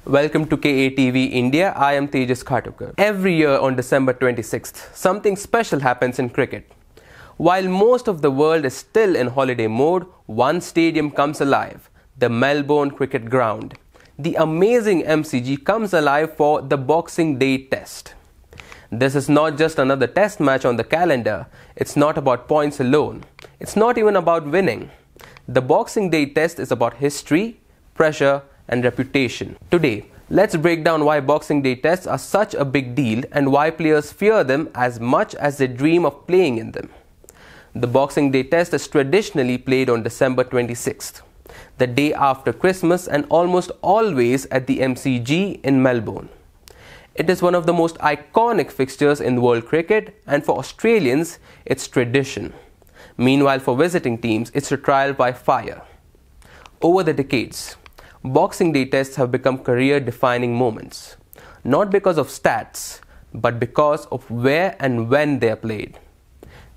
Welcome to KATV India. I am Tejas Khatukar. Every year on December 26th, something special happens in cricket. While most of the world is still in holiday mode, one stadium comes alive, the Melbourne Cricket Ground. The amazing MCG comes alive for the Boxing Day Test. This is not just another test match on the calendar. It's not about points alone. It's not even about winning. The Boxing Day Test is about history, pressure, and reputation. Today, let's break down why Boxing Day Tests are such a big deal and why players fear them as much as they dream of playing in them. The Boxing Day Test is traditionally played on December 26th, the day after Christmas, and almost always at the MCG in Melbourne. It is one of the most iconic fixtures in world cricket, and for Australians, it's tradition. Meanwhile, for visiting teams, it's a trial by fire. Over the decades, Boxing Day Tests have become career-defining moments, not because of stats, but because of where and when they are played.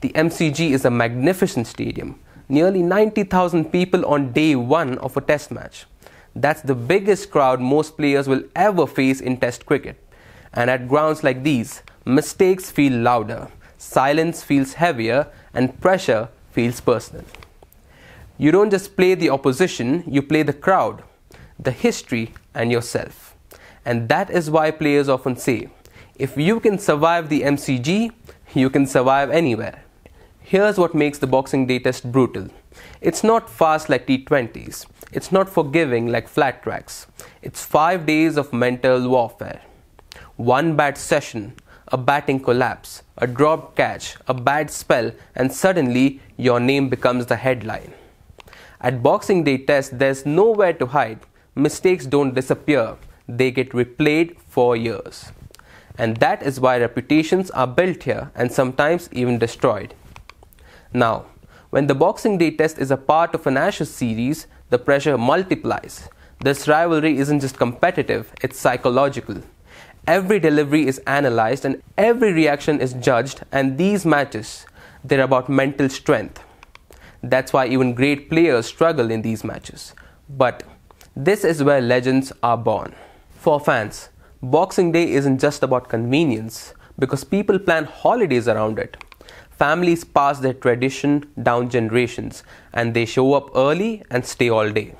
The MCG is a magnificent stadium, nearly 90,000 people on day one of a test match. That's the biggest crowd most players will ever face in test cricket. And at grounds like these, mistakes feel louder, silence feels heavier, and pressure feels personal. You don't just play the opposition, you play the crowd, the history, and yourself. And that is why players often say, if you can survive the MCG, you can survive anywhere. Here's what makes the Boxing Day Test brutal. It's not fast like T20s. It's not forgiving like flat tracks. It's 5 days of mental warfare. One bad session, a batting collapse, a dropped catch, a bad spell, and suddenly your name becomes the headline. At Boxing Day Test, there's nowhere to hide. Mistakes don't disappear, they get replayed for years. And that is why reputations are built here and sometimes even destroyed. Now, when the Boxing Day Test is a part of an Ashes series, the pressure multiplies. This rivalry isn't just competitive, it's psychological. Every delivery is analyzed and every reaction is judged, and these matches, they're about mental strength. That's why even great players struggle in these matches. But this is where legends are born. For fans, Boxing Day isn't just about convenience, because people plan holidays around it. Families pass their tradition down generations, and they show up early and stay all day.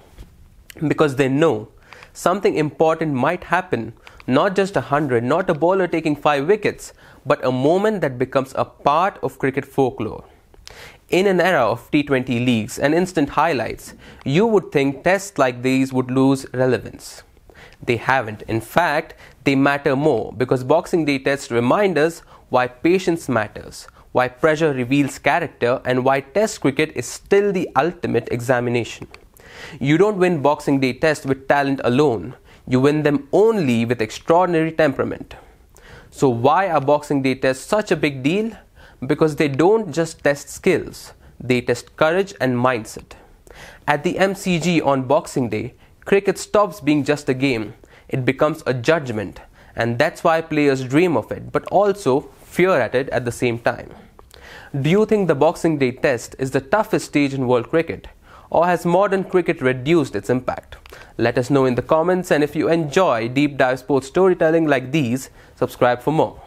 Because they know something important might happen, not just 100, not a bowler taking 5 wickets, but a moment that becomes a part of cricket folklore. In an era of T20 leagues and instant highlights, you would think tests like these would lose relevance. They haven't. In fact, they matter more, because Boxing Day Tests remind us why patience matters, why pressure reveals character, and why test cricket is still the ultimate examination. You don't win Boxing Day Tests with talent alone. You win them only with extraordinary temperament. So why are Boxing Day Tests such a big deal? Because they don't just test skills, they test courage and mindset. At the MCG on Boxing Day, cricket stops being just a game, it becomes a judgment, and that's why players dream of it, but also fear at it at the same time. Do you think the Boxing Day Test is the toughest stage in world cricket? Or has modern cricket reduced its impact? Let us know in the comments, and if you enjoy deep dive sports storytelling like these, subscribe for more.